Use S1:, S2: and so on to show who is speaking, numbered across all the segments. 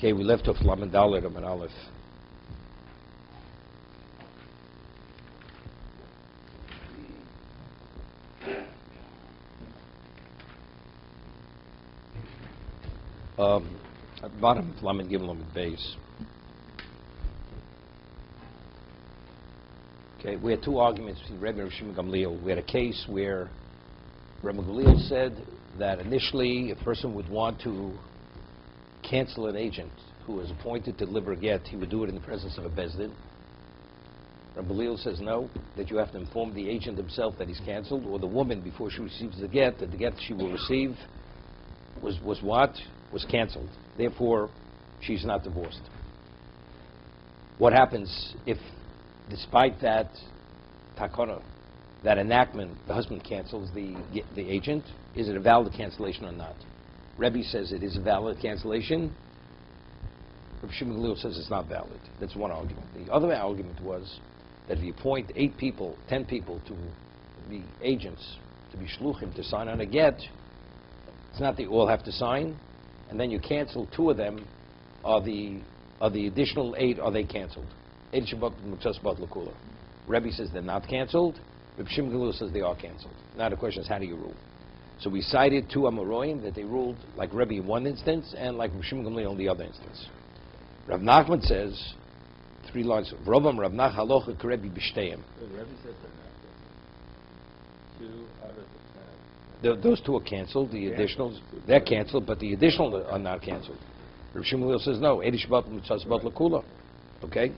S1: Okay, we left off Lamed Dalet and Aleph. At the bottom of Lamed Gimel Lamed Beis. Okay, we had two arguments between Rebbe and Shimon Gamliel. We had a case where Rebbe Gamliel said that initially a person would want to cancel an agent who was appointed to deliver a get. He would do it in the presence of a bezdin. Rebbe Gamliel says no, that you have to inform the agent himself that he's canceled, or the woman before she receives the get, that the get she will receive was canceled. Therefore, she's not divorced. What happens if, despite that takana, that enactment, the husband cancels the agent? Is it a valid cancellation or not? Rebbe says it is a valid cancellation. Rabbi Shimon Gamliel says it's not valid. That's one argument. The other argument was that if you appoint 8 people, 10 people to be agents, to be shluchim, to sign on a get, it's not they all have to sign, and then you cancel 2 of them. Are the additional 8, are they canceled? Rebbe says they're not canceled. Rabbi Shimon Gamliel says they are canceled. Now the question is, how do you rule? So we cited 2 Amoraim that they ruled like Rebbe in one instance and like Rabbi Shimon Gamliel in the other instance. Rav Nachman says 3 lines. Rovam Rav Nach halocha k'Rebbe b'shteim.
S2: The Rebbe says they're not canceled. 2 out of the 10.
S1: Those 2 are canceled. The additionals, they're canceled, but the additional are not canceled. Rabbi Shimon Gamliel says no. Okay.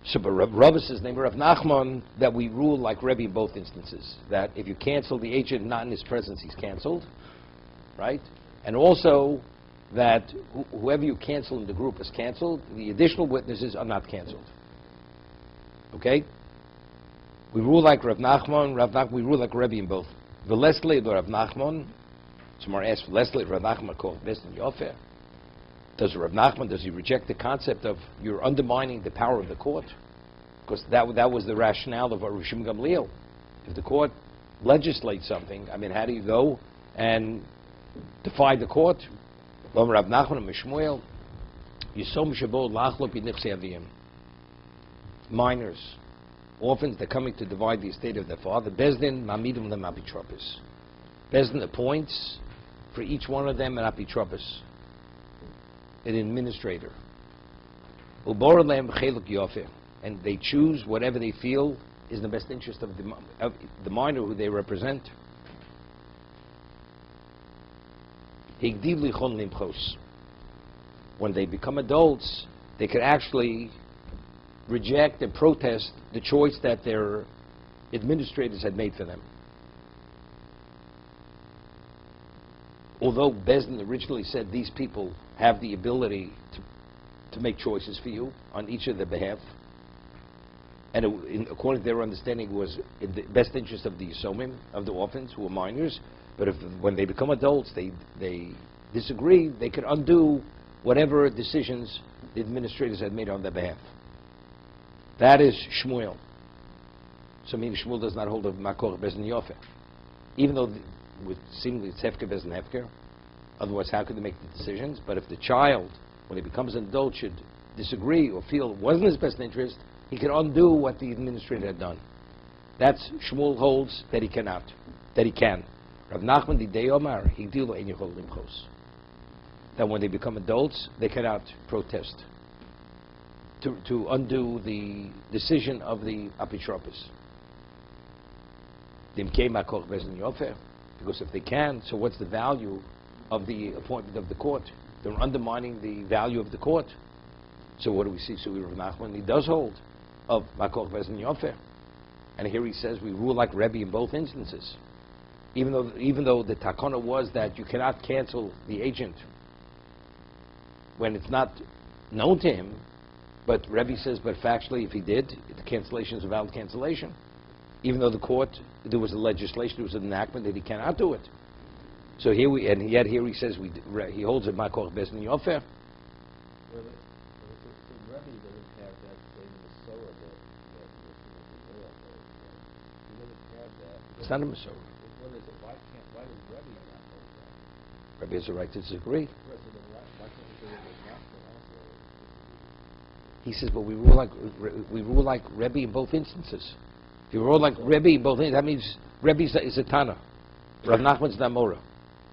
S1: So, but Rav says, name Rav Nachman, that we rule like Rebbe in both instances. That if you cancel the agent not in his presence, he's canceled, right? And also that whoever you cancel in the group is canceled. The additional witnesses are not canceled. Okay? We rule like Rav Nachman. We rule like Rebbe in both. V'lesle Rav Nachman. Somebody asked, V'lesle Rav Nachman called Bestin Yofer. Does Rav Nachman, does he reject the concept of you're undermining the power of the court? Because that was the rationale of Rav Shimon Gamliel. If the court legislates something, I mean, how do you go and defy the court? Rav Nachman and Mishmuel, Yisom Shabot Lachlo B'Nichsei Aviyim. Minors, orphans, they're coming to divide the estate of their father. Bezdin Mamidim Lem Apitropis. Bezdin appoints for each one of them an Apitropis, an administrator. And they choose whatever they feel is in the best interest of the minor who they represent. When they become adults, they can actually reject and protest the choice that their administrators had made for them. Although Bezdin originally said these people have the ability to make choices for you on each of their behalf, and according to their understanding, it was in the best interest of the Yisomim, of the orphans who were minors. But when they become adults, they disagree, they could undo whatever decisions the administrators had made on their behalf. That is Shmuel. So meaning Shmuel does not hold a Makor Bezdin Yofer. Even though seemingly it's Hefker Bezdin Hefker, otherwise how could they make the decisions? But if the child, when he becomes an adult, should disagree or feel it wasn't his best interest, he can undo what the administrator had done. That's Shmuel holds that he cannot, that he can. Rav Nachman Didei Omar Higdilu Ein Yechol Limchos. That when they become adults, they cannot protest to undo the decision of the Apitropis. Dimkei Makor Bezdin Yofer. Because if they can, so what's the value of the appointment of the court? They're undermining the value of the court. So what do we see? So Rav Nachman, he does hold of Makor Bezdin Yofer. And here he says we rule like Rebbe in both instances. Even though the takana was that you cannot cancel the agent when it's not known to him, but Rebbe says, but factually if he did, the cancellation is a valid cancellation. Even though the court, there was a legislation, there was an enactment that he cannot do it. So here yet here he says he holds a Makor Bezdin Yofer.
S2: Well, Rebbe doesn't have that same Masorah that he doesn't have that.
S1: It's not a Masorah.
S2: What is it? Why does Rebbe not hold that?
S1: Rebbe has a right to disagree.
S2: Why
S1: He says, but we rule like Rebbe in both instances. If you rule like Rebbe in both instances, that means Rebbe is a Tana. Rav Nachman's Namora.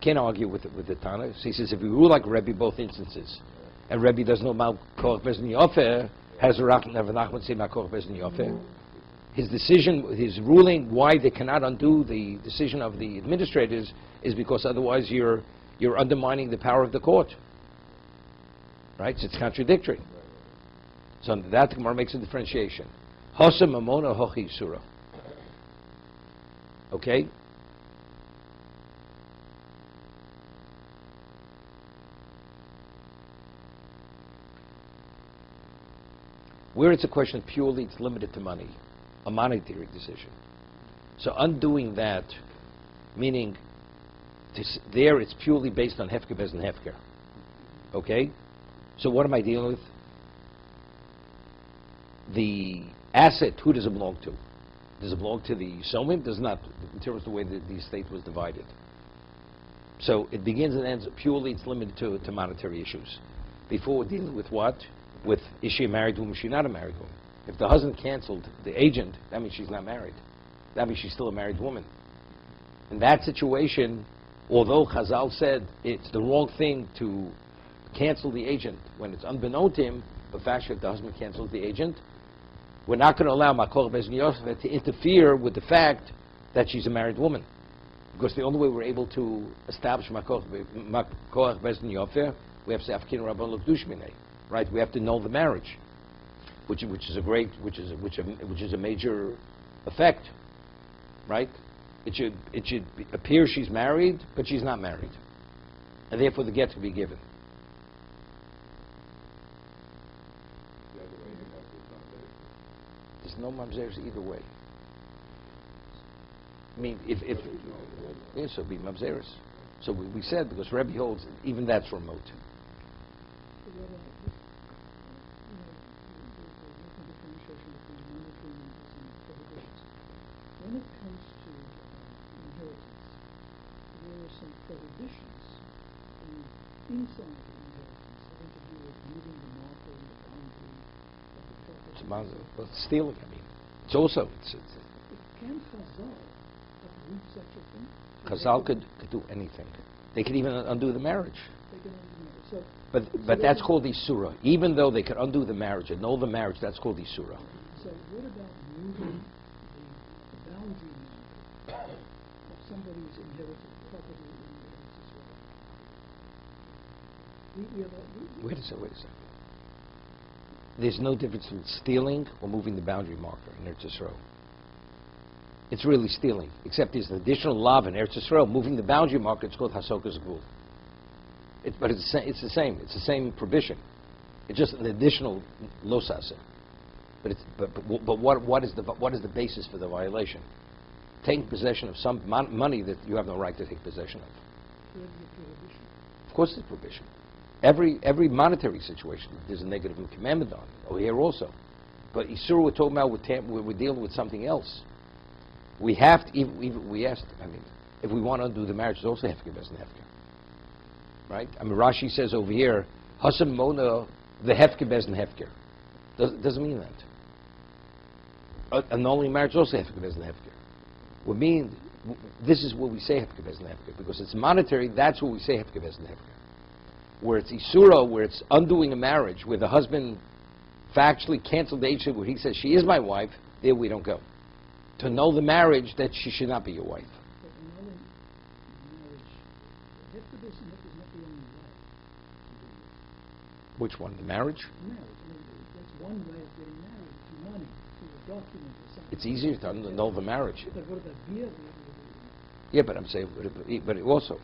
S1: Can't argue with the Tana. So he says, if you rule like Rebbe both instances, and Rebbe does no mal koch bezin yofer, has Rav Nachman say mal koch bezin yofer. His decision, his ruling, why they cannot undo the decision of the administrators, is because otherwise you're undermining the power of the court. Right? So it's contradictory. So that the Gemara makes a differentiation. Hosa mamona hochi surah. Okay? Where it's a question purely, it's limited to money, a monetary decision. So undoing that, meaning there it's purely based on hefker bez and hefker. Okay? So what am I dealing with? The asset, who does it belong to? Does it belong to the Somim? Does not, in terms of the way that the estate was divided. So it begins and ends purely, it's limited to monetary issues. Before we're dealing with what? With, is she a married woman, is she not a married woman? If the husband canceled the agent, that means she's not married. That means she's still a married woman. In that situation, although Chazal said it's the wrong thing to cancel the agent when it's unbeknown to him, but actually if the husband cancels the agent, we're not going to allow Makor Bezin Yosef to interfere with the fact that she's a married woman. Because the only way we're able to establish Makor Bezin Yosef, we have to say Afkin Rabban L'Kdush Minei. Right, we have to know the marriage, which is a major effect, right? It should appear she's married, but she's not married, and therefore the get to be given. There's no mamzeres either way. I mean, if yes, so be mamzeres. So we said because Rebbe holds even that's remote.
S3: When it comes to inheritance, there are some prohibitions inside the inheritance having to do with moving the marker and the boundary of the property.
S1: Well, it's stealing, I mean. It's also...
S3: Can Chazal uproot such a thing?
S1: Chazal could do anything. They could even undo the marriage.
S3: They can undo the marriage.
S1: But that's called Isura. Even though they could undo the marriage, annul the marriage, that's called Isura.
S3: So what about moving the boundary marker of somebody's inherited property in the Israel?
S1: Wait a second. There's no difference between stealing or moving the boundary marker in Eretz Yisrael. It's really stealing, except there's an additional law in Eretz Yisrael. Moving the boundary marker, it's called Hasokas Gvul. But it's the same. It's the same provision. It's just an additional losasa. But what is the basis for the violation? Taking possession of some money that you have no right to take possession of. Of course, it's prohibition. Every monetary situation, there's a negative commandment on it. Here also, but Isur we're talking about we're dealing with something else. We have to we asked. I mean, if we want to undo the marriage, it's also hefker bez hefker. Right? I mean, Rashi says over here, Hasam Mona the hefker bez hefker. Doesn't mean that. Annulling marriage also hefker bez hefker. We mean this is what we say hefker bez hefker because it's monetary. That's what we say hefker bez hefker. Where it's Isura, where it's undoing a marriage, where the husband factually canceled the agent, where he says she is my wife, there we don't go. To annul the marriage, that she should not be your wife.
S3: But annulling marriage, hefker bez hefker is not the only way.
S1: Which one? The marriage?
S3: Marriage. I mean, that's one way of getting married, through money, through a document or something.
S1: It's easier to annul the marriage.
S3: But what about beer?
S1: Yeah, but I'm saying, but it also,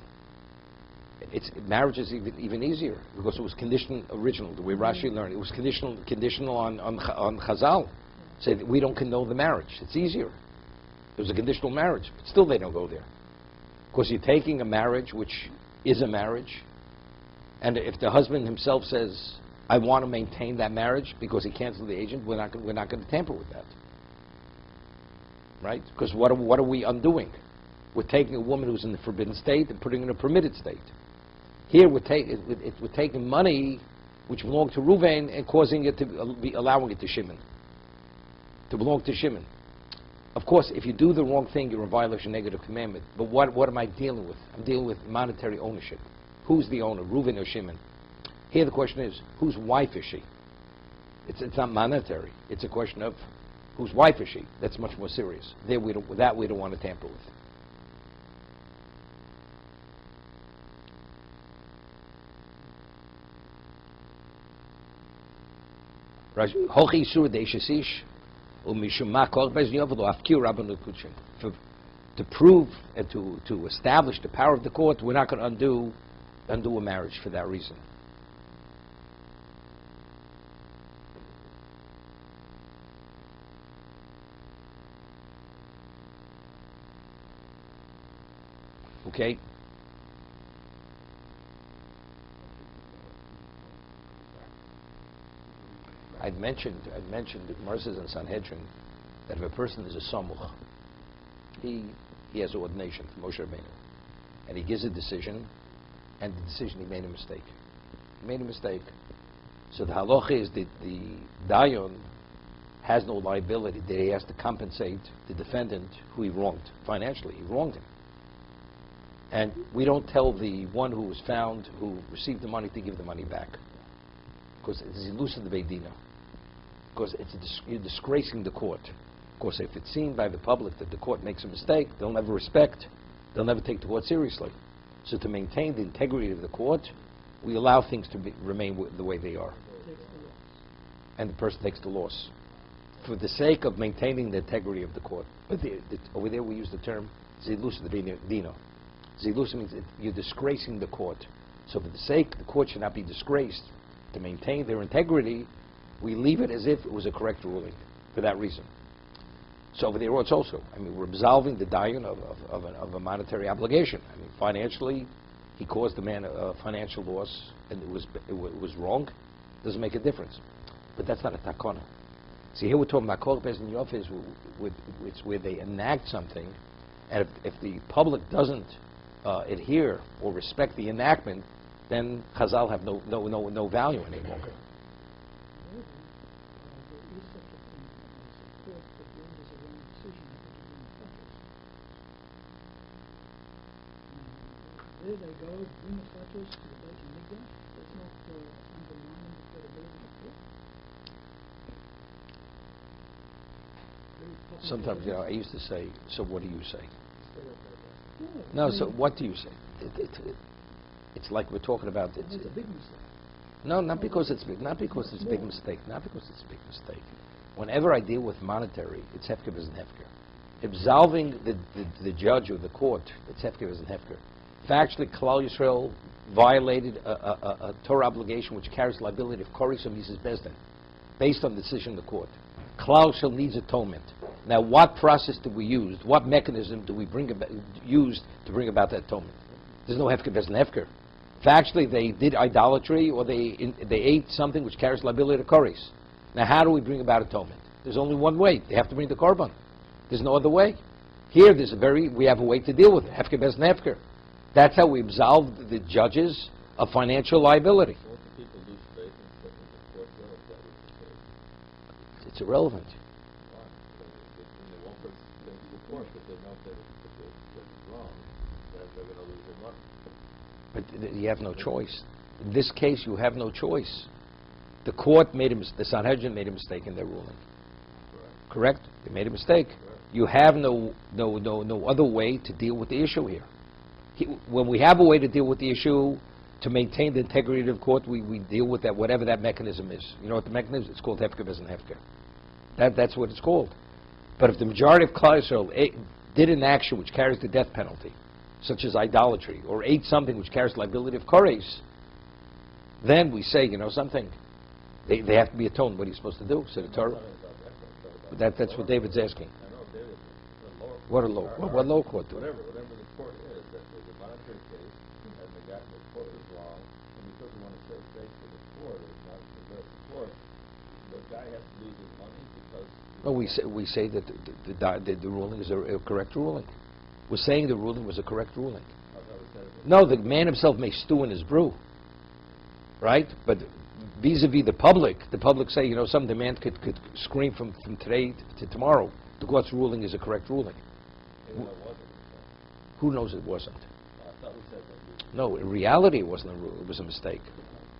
S1: marriage is even easier because it was conditional original. The way Rashi learned, it was conditional on Chazal. Say that we don't condone the marriage. It's easier. It was a conditional marriage, but still they don't go there because you're taking a marriage which is a marriage, and if the husband himself says, "I want to maintain that marriage," because he canceled the agent, we're not going to tamper with that, right? Because what are we undoing? We're taking a woman who's in the forbidden state and putting her in a permitted state. Here we're taking money which belonged to Reuven and causing it to be allowing it to Shimon, to belong to Shimon. Of course, if you do the wrong thing, you're in violation of negative commandment. But what am I dealing with? I'm dealing with monetary ownership. Who's the owner, Reuven or Shimon? Here the question is, whose wife is she? It's not monetary. It's a question of whose wife is she? That's much more serious. There we don't want to tamper with. To prove and to establish the power of the court, we're not going to undo a marriage for that reason. Okay? I'd mentioned the Gemara says in Sanhedrin that if a person is a samuch, he has ordination from Moshe Rabbeinu, and he gives a decision, and the decision he made a mistake. He made a mistake. So the halacha is that the dayan has no liability, that he has to compensate the defendant who he wronged financially. He wronged him. And we don't tell the one who was found, who received the money, to give the money back. Because it's elusive the Beidina. Because you're disgracing the court. Of course, if it's seen by the public that the court makes a mistake, they'll never respect, they'll never take the court seriously. So to maintain the integrity of the court, we allow things to remain the way they are. And the person takes the loss. For the sake of maintaining the integrity of the court. But over there we use the term zilus dino. Zilus means you're disgracing the court. So for the sake, the court should not be disgraced. To maintain their integrity, we leave it as if it was a correct ruling for that reason. So over there it's also, we're absolving the dayan of a monetary obligation. Financially, he caused the man a financial loss, and it was wrong. Doesn't make a difference. But that's not a takana. See, here we're talking about kol bezin yofis, it's where they enact something, and if the public doesn't adhere or respect the enactment, then Chazal have no value any longer.
S3: There they go, bring the photos to the Beit HaMikdash. That's not undermining the credibility of the court.
S1: Sometimes, I used to say, so what do you say? No, so what do you say? It's like we're talking about.
S3: It's a big mistake.
S1: No, not because it's big. Not because it's a big mistake. Not because it's a big mistake. Whenever I deal with monetary, it's hefker as hefker. Absolving the judge or the court, it's hefker as hefker. Factually, Klal Yisrael violated a Torah obligation which carries liability of Koris or Mises Bezdin, based on the decision of the court. Klal Yisrael needs atonement. Now, what process do we use? What mechanism do we use to bring about that atonement? There's no hefker, there's an hefker. Factually, they did idolatry, or they ate something which carries liability to Koris. Now, how do we bring about atonement? There's only one way. They have to bring the korban. There's no other way. Here, we have a way to deal with it. Hefker, there's an hefker. That's how we absolve the judges of financial liability. It's irrelevant. But you have no choice. In this case, you have no choice. The court the Sanhedrin made a mistake in their ruling. Correct? They made a mistake. You have no other way to deal with the issue here. When we have a way to deal with the issue, to maintain the integrity of the court, we deal with that, whatever that mechanism is. You know what the mechanism is? It's called hefker bezin hefker. That's what it's called. But if the majority of Klal Yisrael did an action which carries the death penalty, such as idolatry, or ate something which carries liability of koris, then we say, something. They have to be atoned. What are you supposed to do? So the Torah. That's what David's asking. What lower court do?
S2: Whatever the court is, that there's a monetary case, and the court is wrong, and because we want to serve faith for the court, it's not for the court, the guy has to lose his money because...
S1: Well, we say that the ruling is a correct ruling. We're saying the ruling was a correct ruling. No, the man himself may stew in his brew, right? But vis-a-vis the public say, you know, some demand could scream from today to tomorrow. The court's ruling is a correct ruling.
S2: Even though it wasn't.
S1: Who knows it wasn't?
S2: I thought we said that.
S1: No, in reality it wasn't a rule, it was a mistake.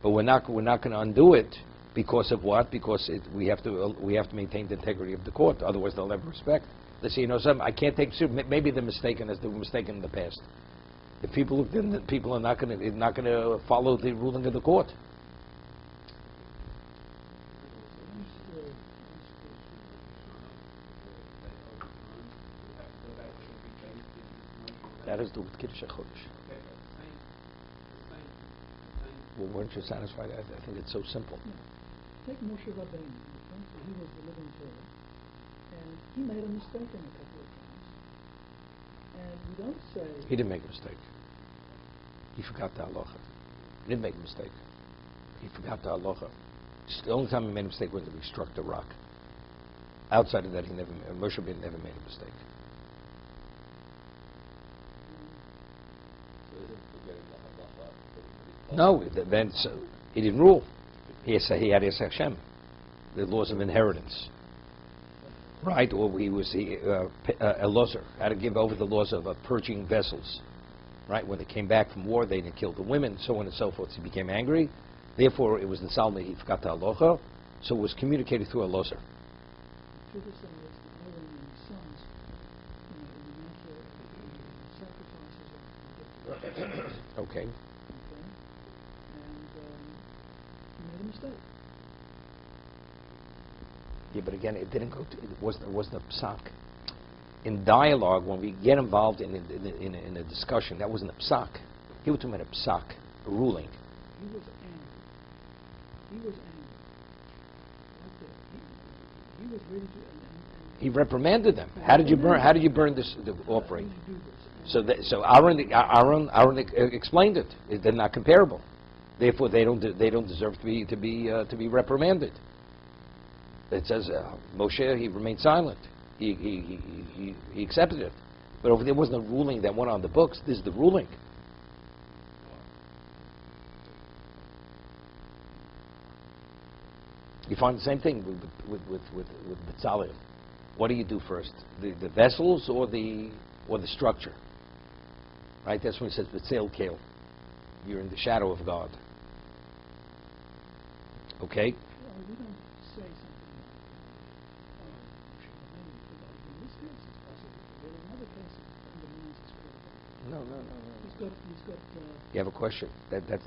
S1: But we're not going to undo it because of what? Because we have to maintain the integrity of the court. Otherwise, they'll never respect. They say, you know, something I can't take. Maybe they're mistaken as they were mistaken in the past. If people are not going to follow the ruling of the court. That has to do with Kiddush HaChodesh. Well, weren't you satisfied? I think it's so simple.
S3: No. Take Moshe Rabbeinu, he was the living Torah, and he made a mistake in a couple of times. And we don't say...
S1: He didn't make a mistake. He forgot the halacha. He didn't make a mistake. He forgot the halacha. The only time he made a mistake was when he struck the rock. Outside of that, Moshe Rabbeinu never made a mistake. No, then he didn't rule. He had Yis Hashem, the laws of inheritance, right? Or a loser had to give over the laws of purging vessels, right? When they came back from war, they didn't kill the women, so on and so forth. He became angry. Therefore, it was the Salma, he forgot the halacha, so it was communicated through a loser. Okay.
S3: Made a mistake.
S1: Yeah, but again, it didn't go to, it wasn't a psak. In dialogue, when we get involved in a discussion, that wasn't a psak. He was talking about a psak, a ruling.
S3: He was angry. He was angry. He was ready to.
S1: He reprimanded them. How did you burn the offering? So Aaron explained it. They're not comparable. Therefore, they don't deserve to be reprimanded. It says Moshe, he remained silent. He accepted it. But over there wasn't a ruling that went on the books. This is the ruling. You find the same thing with Betzalel. What do you do first? The vessels or the structure? Right? That's when it says Betzalel Kale. You're in the shadow of God. Okay?
S3: Well, we don't say something like in this case it's possible. There is another case that undermines his credibility.
S1: No.
S3: He's got
S1: You have a question. That's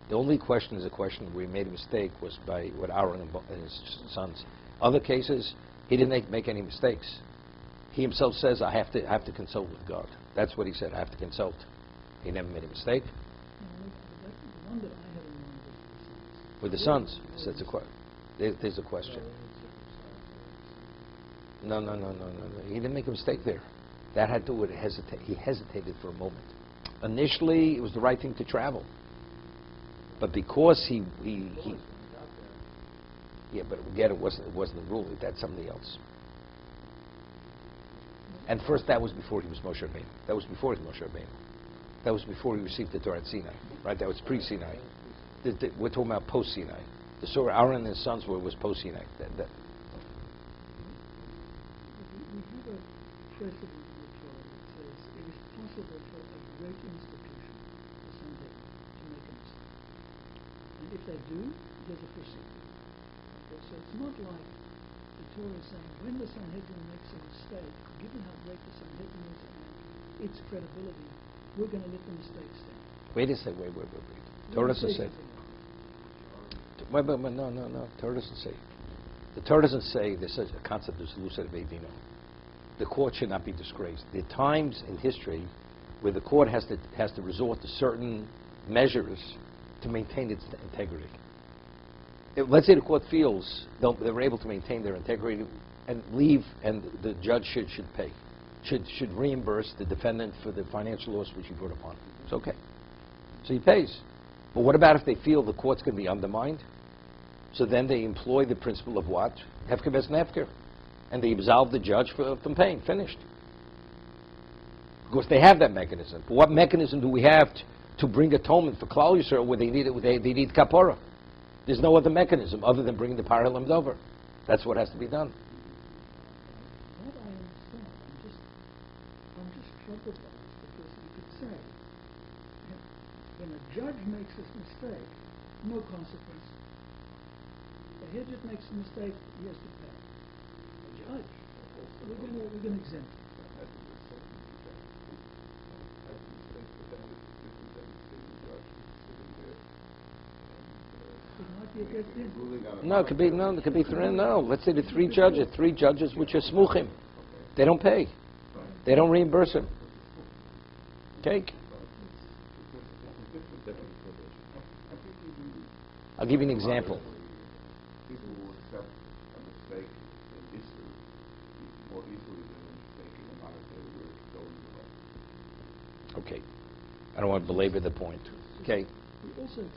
S1: the only question is a question where he made a mistake was by what Aaron and his sons. Other cases, he didn't make any mistakes. He himself says, I have to consult with God. That's what he said. I have to consult. He never made a mistake.
S3: the one that I had in mind was
S1: With the sons. That's there's a question. No. He didn't make a mistake there. That had to do with he hesitated for a moment. Initially, it was the right thing to travel. But because he yeah, but again, it wasn't the rule. That's something else. And first, that was before he was Moshe Rabbeinu. That was before he was Moshe Rabbeinu. That was before he received the Torah at Sinai. Right? That was pre-Sinai. We're talking about post-Sinai. The story Aaron and his sons was post-Sinai.
S3: we have a precedent in the Torah that says it is possible for a great institution, the Sanhedrin, to make a mistake. And if they do, there's a procedure. Okay, so it's not like the Torah is saying when the Sanhedrin makes a mistake, given how great the Sanhedrin is and its credibility, we're going to let the mistake stand.
S1: Wait a second. Wait. Torah doesn't say. Wait, no. Torah doesn't say. The Torah doesn't say there's such a concept as lucid vedino. The court should not be disgraced. There are times in history where the court has to resort to certain measures to maintain its integrity. Let's say the court feels they're able to maintain their integrity and leave, and the judge should reimburse the defendant for the financial loss which he brought upon. It's okay. So he pays. But what about if they feel the court's going to be undermined? So then they employ the principle of what? Hefker ves nefker. And they absolve the judge from paying. Finished. Of course, they have that mechanism. But what mechanism do we have to bring atonement for Klal Yisrael where they need kapara? There's no other mechanism other than bringing the parallel over. That's what has to be done.
S3: That I understand. I'm just troubled by this because you could say, when a judge makes this mistake, no consequence. The head just makes a mistake, he has to pay. A judge, we're going to exempt him.
S1: No, it could be three. No, let's say the three judges which are smuchim. They don't pay. They don't reimburse him. Okay? I'll give you an example.
S2: People will accept a mistake in history more easily than a mistake in a monetary where it's going
S1: Okay. I don't want to belabor the point. Okay?
S3: We also give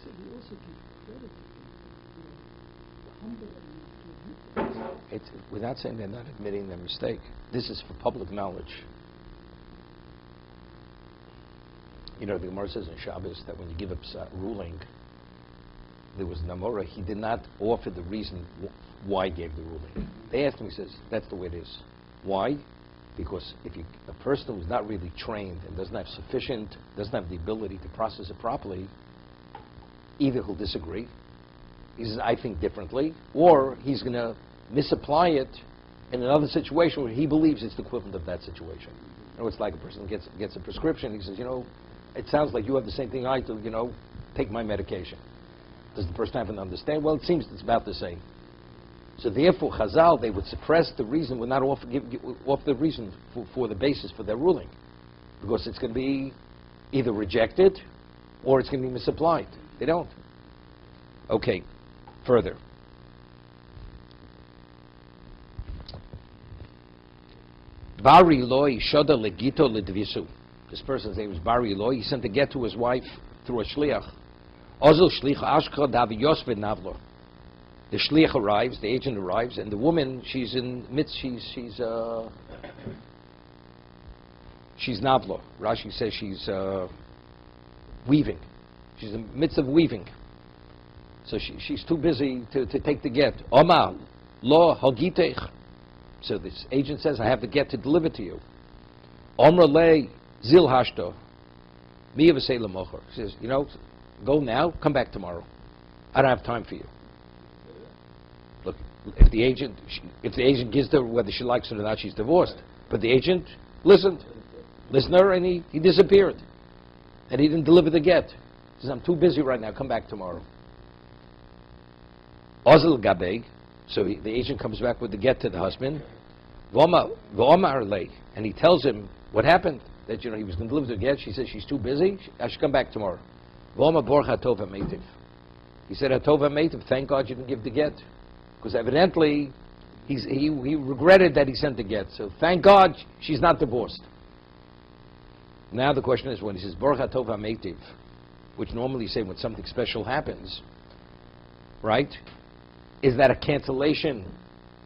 S3: credit to people who are humble enough to admit their mistake.
S1: It's, without saying they're not admitting their mistake, this is for public knowledge. You know, the Gemara says in Shabbos that when you give a ruling, there was Namora, he did not offer the reason why he gave the ruling. They asked him, he says, that's the way it is. Why? Because if a person who's not really trained and doesn't have the ability to process it properly, either he'll disagree, he says, I think differently, or he's going to misapply it in another situation where he believes it's the equivalent of that situation. You know, it's like a person gets a prescription, he says, you know, it sounds like you have the same thing I do, you know, take my medication. Does the person have an understanding? Well, it seems it's about the same. So therefore, Chazal, they would suppress the reason, would not offer the reason for the basis for their ruling. Because it's going to be either rejected or it's going to be misapplied. They don't. Okay, further. Bari Loi Shoda Legito Ledvisu. This person's name is Bari Loi. He sent a get to his wife through a shliach. Ozel shlich ashka davi yosved navlo. The shliach arrives, the agent arrives, and the woman, she's in midst, she's navlo. Rashi says she's weaving. She's in the midst of weaving. So she's too busy to take the get. Oma lo hagitech. So this agent says, I have the get to deliver to you. Omra le zil hashto. Mi avasei lemocher. He says, you know, go now, come back tomorrow. I don't have time for you. Look, if the agent gives her whether she likes it or not, she's divorced. But the agent listened to her, and he disappeared. And he didn't deliver the get. He says, I'm too busy right now, come back tomorrow. Ozel gabeg. So the agent comes back with the get to the husband. V'omar lei. And he tells him what happened. That, you know, he was going to deliver the get. She says, she's too busy. I should come back tomorrow. V'omar borch hatov ha'meitiv. He said, hatov ha'meitiv, thank God you didn't give the get. Because evidently, he regretted that he sent the get. So thank God she's not divorced. Now the question is, when he says, borch hatov ha'meitiv, which normally you say when something special happens, right? Is that a cancellation?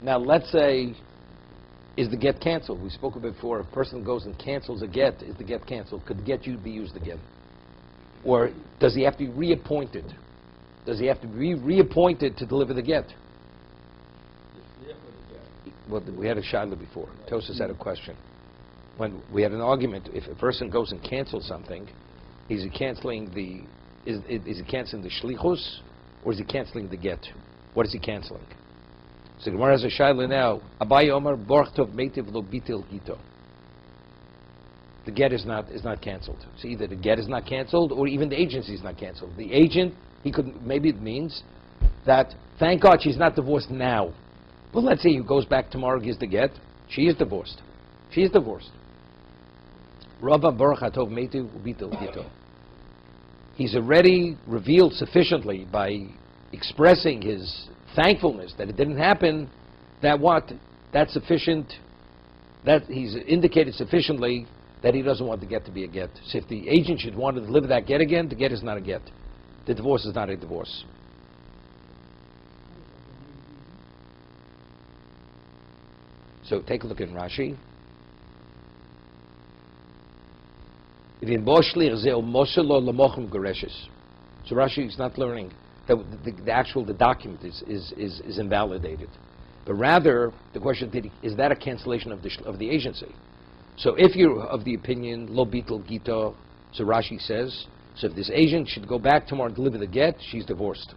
S1: Now let's say, is the get canceled? We spoke about before, if a person goes and cancels a get, is the get canceled? Could the get be used again? Or does he have to be reappointed? Does he have to be reappointed to deliver the get? Well, we had a shayla before. Tosis had a question. When we had an argument, if a person goes and cancels something, is he canceling the shlichus, or is he canceling the get? What is he canceling? So Gemara has a shayla now. Abaye Omar borch tov meitiv lo bitil gito. The get is not canceled. So either the get is not canceled, or even the agency is not canceled. The agent, maybe it means that thank God she's not divorced now. Well, let's say he goes back tomorrow, gives the get. She is divorced. She is divorced. Rabba borch hatov meitiv bitil gito. He's already revealed sufficiently by expressing his thankfulness that it didn't happen, that's sufficient, that he's indicated sufficiently that he doesn't want the get to be a get. So if the agent should want to deliver that get again, the get is not a get. The divorce is not a divorce. So take a look at Rashi. So Rashi is not learning that the document is invalidated. But rather, the question is that a cancellation of the agency? So if you're of the opinion, lo bitul gita, so Rashi says, so if this agent should go back tomorrow and deliver the get, she's divorced.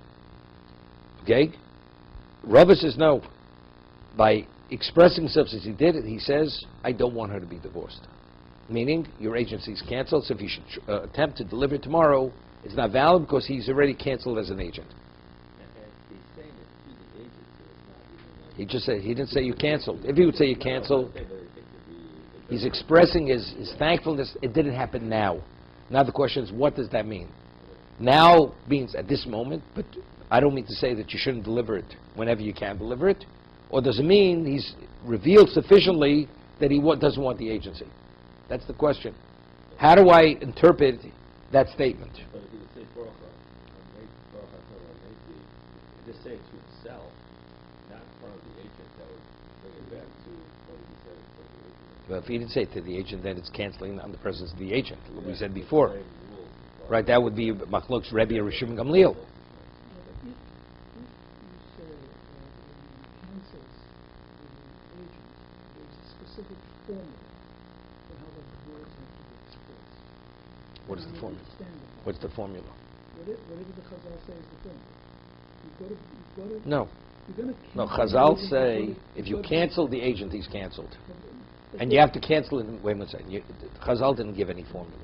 S1: Okay? Rava says no. By expressing himself as he did it, he says, I don't want her to be divorced. Meaning, your agency is canceled, so if you should attempt to deliver it tomorrow, it's not valid because he's already canceled as an agent.
S2: He's saying it to the agency, it's not even
S1: He just said, he didn't say you canceled. If he would say you canceled, he's expressing his thankfulness. It didn't happen now. Now the question is, what does that mean? Now means at this moment, but I don't mean to say that you shouldn't deliver it whenever you can deliver it. Or does it mean he's revealed sufficiently that he doesn't want the agency? That's the question. How do I interpret that statement?
S2: But if you would say just say it to himself, not in front of the agent, that would bring it back to what he said in front of the agent.
S1: Well, if he didn't say it to the agent, then it's canceling on the presence of the agent, what we said before. Right, that would be Machlok's Rebbe or Rishim Gamliel.
S3: If you say when he cancels the agent, there's a specific formula for how the words have to be expressed.
S1: What is the
S3: I
S1: formula?
S3: understand it.
S1: What's the formula?
S3: Whatever the Chazal say is the formula. You've got to,
S1: No.
S3: you're going to
S1: No,
S3: cancel
S1: Chazal
S3: the agent,
S1: say if you cancel the agent, he's canceled. And you have to cancel it. Wait a second. Chazal didn't give any formula.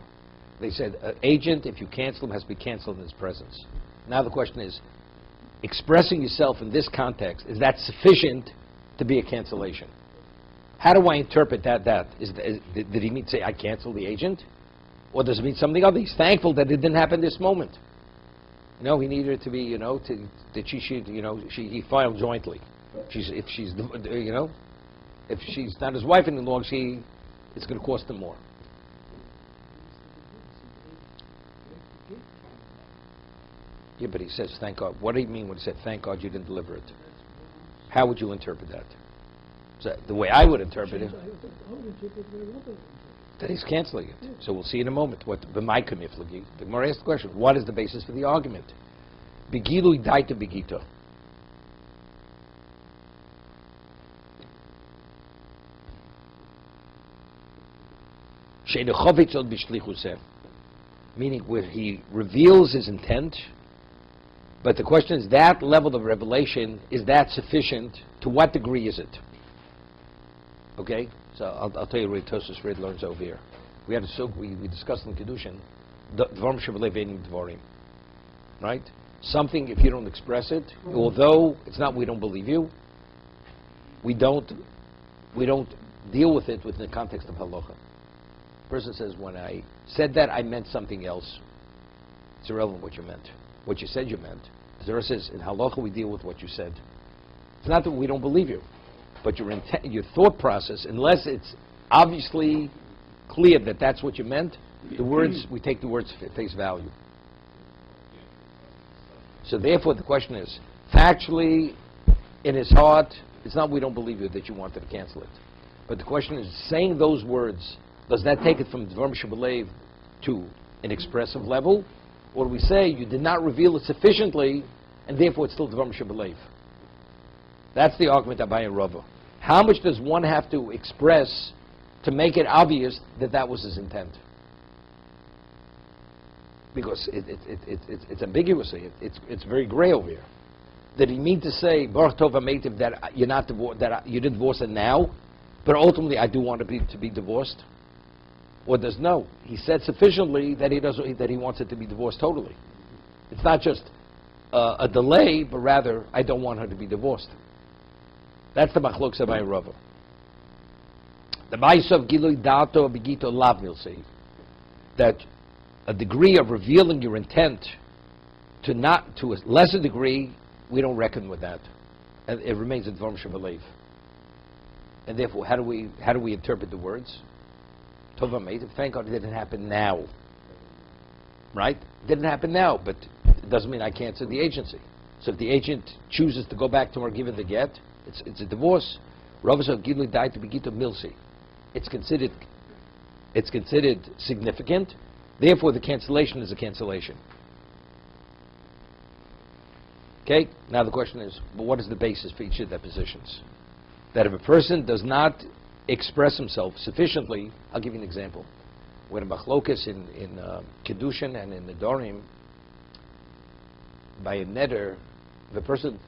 S1: They said agent, if you cancel him, has to be canceled in his presence. Now the question is, expressing yourself in this context, is that sufficient to be a cancellation? How do I interpret that? Did he mean to say I canceled the agent? Or does it mean something other? He's thankful that it didn't happen this moment. No, he needed it to be, that she should, he filed jointly. If she's not his wife any longer, it's going to cost him more. Yeah, but he says, thank God. What do you mean when he said, thank God you didn't deliver it? How would you interpret that? So the way I would interpret it, that he's canceling it. So we'll see in a moment. The Gemara asks the question, what is the basis for the argument? Begilu daita begita. Meaning where he reveals his intent, but the question is, that level of revelation, is that sufficient? To what degree is it? Okay? So I'll tell you what Tosfos Red learns over here. We discussed in Kedushin, Dvarim Shebelev Einim Dvarim. Right? Something, if you don't express it, although it's not we don't believe you, we don't deal with it within the context of halacha. Person says, when I said that, I meant something else. It's irrelevant what you meant. What you said you meant. The Torah says, in halacha we deal with what you said. It's not that we don't believe you, but your thought process, unless it's obviously clear that that's what you meant, the words, we take the words at face value. So therefore the question is, factually, in his heart, it's not we don't believe you that you wanted to cancel it. But the question is, saying those words, does that take it from Dvarim Shebelev to an expressive level? Or do we say you did not reveal it sufficiently, and therefore it's still Dvarim Shebelev? That's the argument of Abaye and Rava. How much does one have to express to make it obvious that that was his intent? Because it's ambiguous. It's very gray over here. Did he mean to say Baruch Tov HaMeitiv that you're not that you didn't divorce it now, but ultimately I do want to be divorced? Or does no? He said sufficiently that he wants it to be divorced totally. It's not just a delay, but rather I don't want her to be divorced. That's the machlok Abaye and Rava. The Bais of Gilui Dato Begito Lav will say that a degree of revealing your intent to a lesser degree, we don't reckon with that, and it remains a Dvarim Shebelev. And therefore, how do we interpret the words? Tova Meitiv, thank God it didn't happen now. Right? It didn't happen now, but it doesn't mean I cancel the agency. So if the agent chooses to go back to her and give her the get, it's a divorce. Ravas of Gilui died to Begito Milsi. It's considered significant. Therefore, the cancellation is a cancellation. Okay? Now the question is, well, what is the basis for each of their positions? That if a person does not express himself sufficiently, I'll give you an example. When a machlokas in Kedushin and in the Dorim, by a neder, the person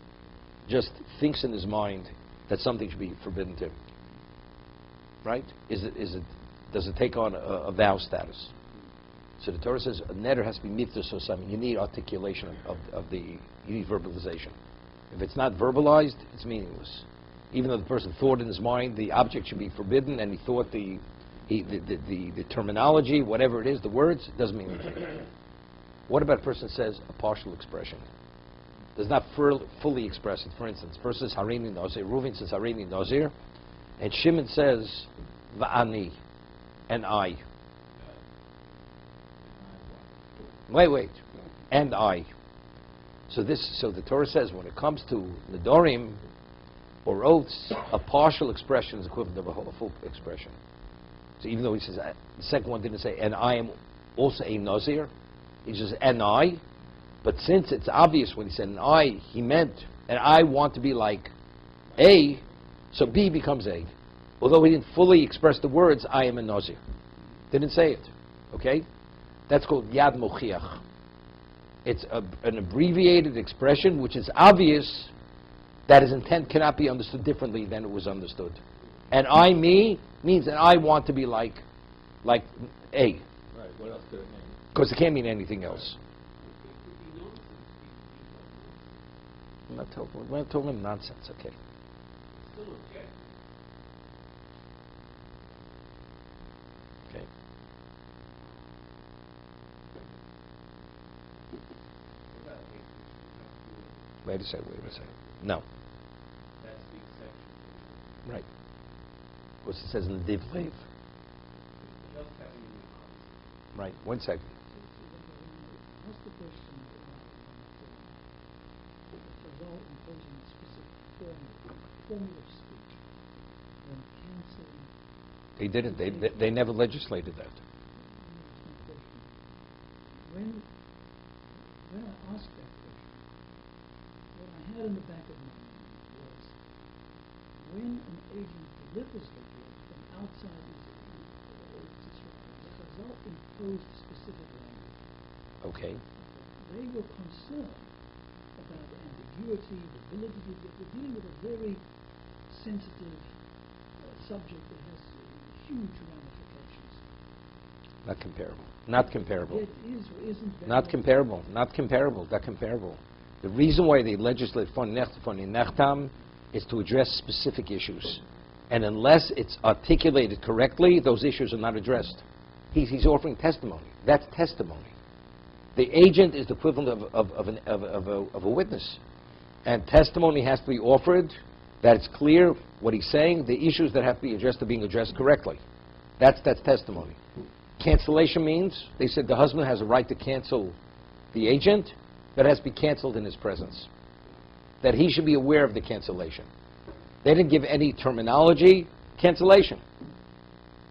S1: just thinks in his mind that something should be forbidden to him. Right? Does it take on a vow status? So the Torah says a neder has to be mitzvah or something. You need articulation you need verbalization. If it's not verbalized, it's meaningless. Even though the person thought in his mind the object should be forbidden, and he thought the terminology, whatever it is, the words, it doesn't mean anything. What about a person says a partial expression? Does not fully express it. For instance, person says Harini Nazir, Reuven says Harini Nazir, and Shimon says Va'ani, and I. Wait, and I. So the Torah says when it comes to Nedorim or oaths, a partial expression is equivalent of a full expression. So even though he says, the second one didn't say, and I am also a Nazir, he says, and I, but since it's obvious when he said, and I, he meant, and I want to be like A, so B becomes A. Although he didn't fully express the words, I am a Nazir. Didn't say it, okay? That's called Yad Mochiach. It's an abbreviated expression which is obvious that his intent cannot be understood differently than it was understood. And I, me, means that I want to be like A.
S2: Right. What else could it mean?
S1: Because it can't mean anything else. I'm not talking him nonsense, okay? Okay. Wait a second. No.
S4: That's the exception.
S1: Right. Because it says in the Div. Right. 1 second.
S3: What's the question about imposing a specific form of speech when canceling?
S1: They didn't. They never legislated that.
S3: When I asked that question, what I had in the back of my mind was when an agent delivers the gift from outside his the Chazal imposed specific language.
S1: Okay.
S3: They were concerned about the ambiguity, the validity. They're dealing with a very sensitive subject that has huge ramifications.
S1: Not comparable. Not comparable.
S3: It is or isn't that
S1: Not comparable. Not comparable. Not comparable. The reason why they legislate von Nechtam is to address specific issues. And unless it's articulated correctly, those issues are not addressed. He's offering testimony. That's testimony. The agent is the equivalent of a witness. And testimony has to be offered, that it's clear what he's saying, the issues that have to be addressed are being addressed correctly. That's testimony. Cancellation means, they said the husband has a right to cancel the agent, but it has to be canceled in his presence. That he should be aware of the cancellation. They didn't give any terminology, cancellation.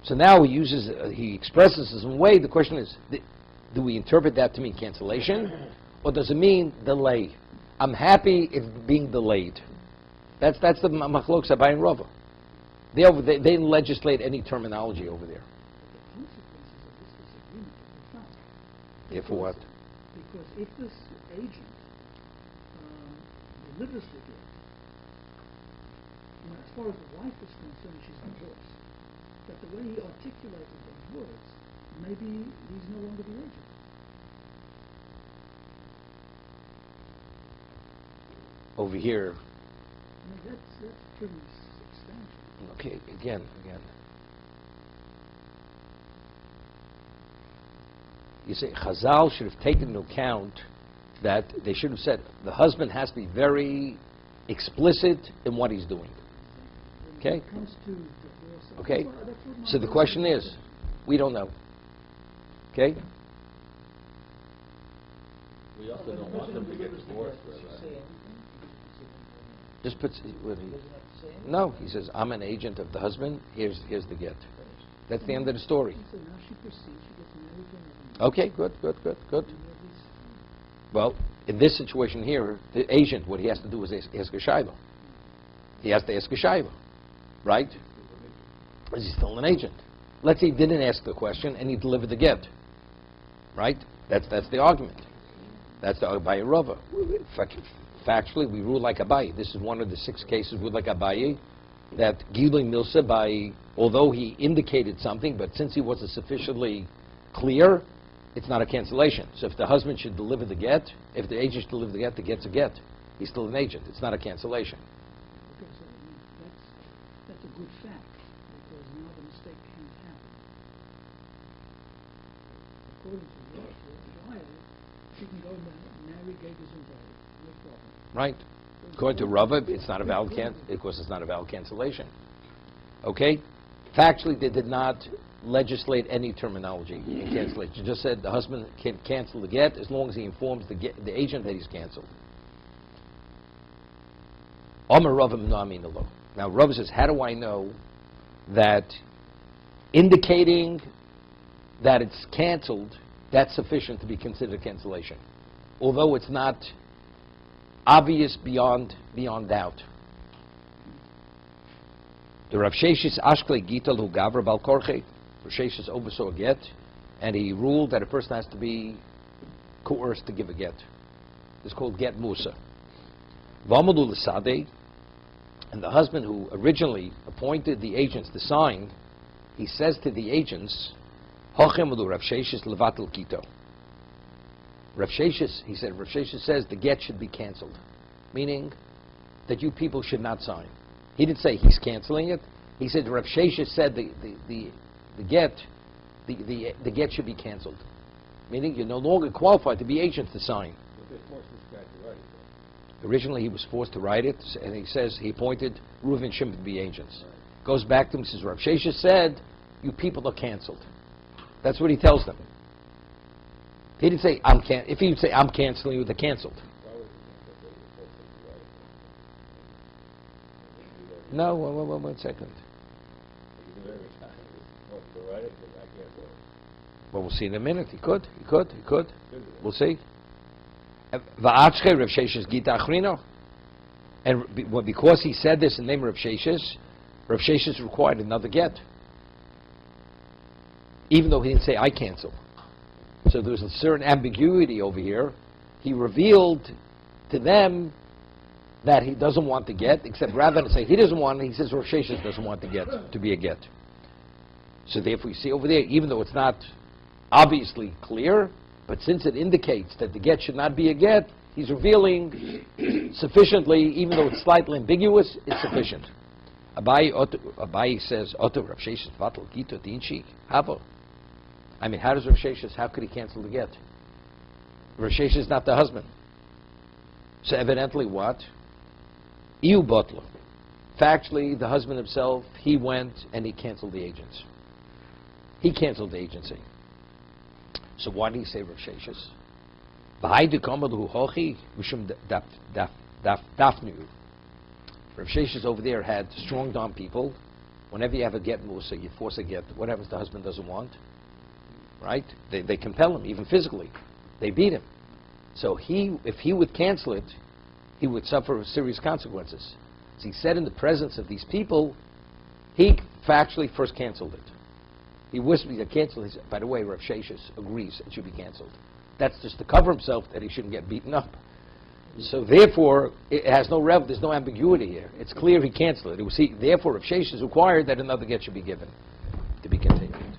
S1: So now he expresses this in a way, the question is, do we interpret that to mean cancellation, or does it mean delay? I'm happy it's being delayed. That's the machlok Abai and Rava. They didn't legislate any terminology over there.
S3: the consequences of this disagreement are profound.
S1: If what?
S3: Because if this agent delivers the gift, as far as the wife is concerned, she's divorced. But the way he articulated those words, maybe he's no longer the agent.
S1: Over here,
S3: That's pretty substantial.
S1: okay, again. You say Chazal should have taken into account that they should have said the husband has to be very explicit in what he's doing. Okay?
S3: When it comes to divorce,
S1: Okay?
S3: that's what my
S1: So the
S3: question
S1: question is, we don't know. Okay?
S2: We also don't want them to get divorced, Rabbi.
S1: Just puts. No, he says, I'm an agent of the husband. Here's the get. That's the end of the story.
S3: So now she proceeds, she gets married to another man.
S1: Okay, good.
S3: And there are these
S1: Well, in this situation here, the agent, what he has to do is ask a shayla. He has to ask a shayla, right? Is he still an agent? Let's say he didn't ask the question and he delivered the get, right? That's the argument. That's the Abaye Rava. Factually, we rule like Abaye. This is one of the 6 cases we rule like Abaye, that Gilui Milsa, by although he indicated something, but since he wasn't sufficiently clear, it's not a cancellation. So if the husband should deliver the get, if the agent should deliver the get's a get. He's still an agent. It's not a cancellation.
S3: Okay, so that's a good fact, because now the mistake can't happen. According to Rosh, she can go marry Gegas and Bay, no problem.
S1: Right. According to Rava, it's not a valid because it's not a valid cancellation. Okay? Factually, they did not legislate any terminology in cancellation. Just said the husband can cancel the get as long as he informs the agent that he's canceled. Amar Rava M'na'amin. Now Rava says, how do I know that indicating that it's canceled, that's sufficient to be considered cancellation, although it's not obvious beyond doubt? The Rav Sheshis Ashklei Gital Hu Gavra Bal Korche. Rav Sheshis oversaw a get, and he ruled that a person has to be coerced to give a get. It's called get Musa. V'amadu l'sadeh, and the husband who originally appointed the agents to sign, he says to the agents, Hochem adu Rav Sheshis levatel kito. Rav Sheshis, he said, Rav Sheshis says the get should be canceled, meaning that you people should not sign. He didn't say he's canceling it. He said Rav Sheshis said the get should be canceled, meaning you're no longer qualified to be agents to sign.
S2: But they forced this guy to write it, though.
S1: Originally he was forced to write it, and he says he appointed Reuven and Shimon to be agents. Right. Goes back to him and says Rav Sheshis said you people are canceled. That's what he tells them. He didn't say if he would say I'm canceling you, they're canceled.
S2: Why would he think that they were forced to write it?
S1: No, one second.
S2: You do every time. He's supposed to write it, but I can't do it.
S1: Well, we'll see in a minute. He could. We'll see. And because he said this in the name of Rav Sheshis required another get, even though he didn't say I cancel. So there's a certain ambiguity over here. He revealed to them that he doesn't want the get, except rather than say he doesn't want it, he says Rav Sheshis doesn't want the get to be a get. So therefore you see over there, even though it's not obviously clear, but since it indicates that the get should not be a get, he's revealing sufficiently, even though it's slightly ambiguous, it's sufficient. Abaye says, Oto Rav Sheshis vatal gito dinchi havo. I mean, how does Rav Sheshis, how could he cancel the get? Rav Sheshis is not the husband. So evidently what? Iu botlo. Factually, the husband himself, he went and he canceled the agents. He canceled the agency. So why did he say Rav Sheshis? Rav Sheshis over there had strong dom people. Whenever you have a get musa, you force a get. What happens the husband doesn't want? Right? They compel him, even physically. They beat him. So if he would cancel it, he would suffer serious consequences. As he said in the presence of these people, he factually first canceled it. He whispered to cancel. He said, by the way, Rav Sheshis agrees it should be canceled. That's just to cover himself that he shouldn't get beaten up. So therefore, it has there's no ambiguity here. It's clear he canceled it. Therefore, Rav Sheshis required that another get should be given to be continued.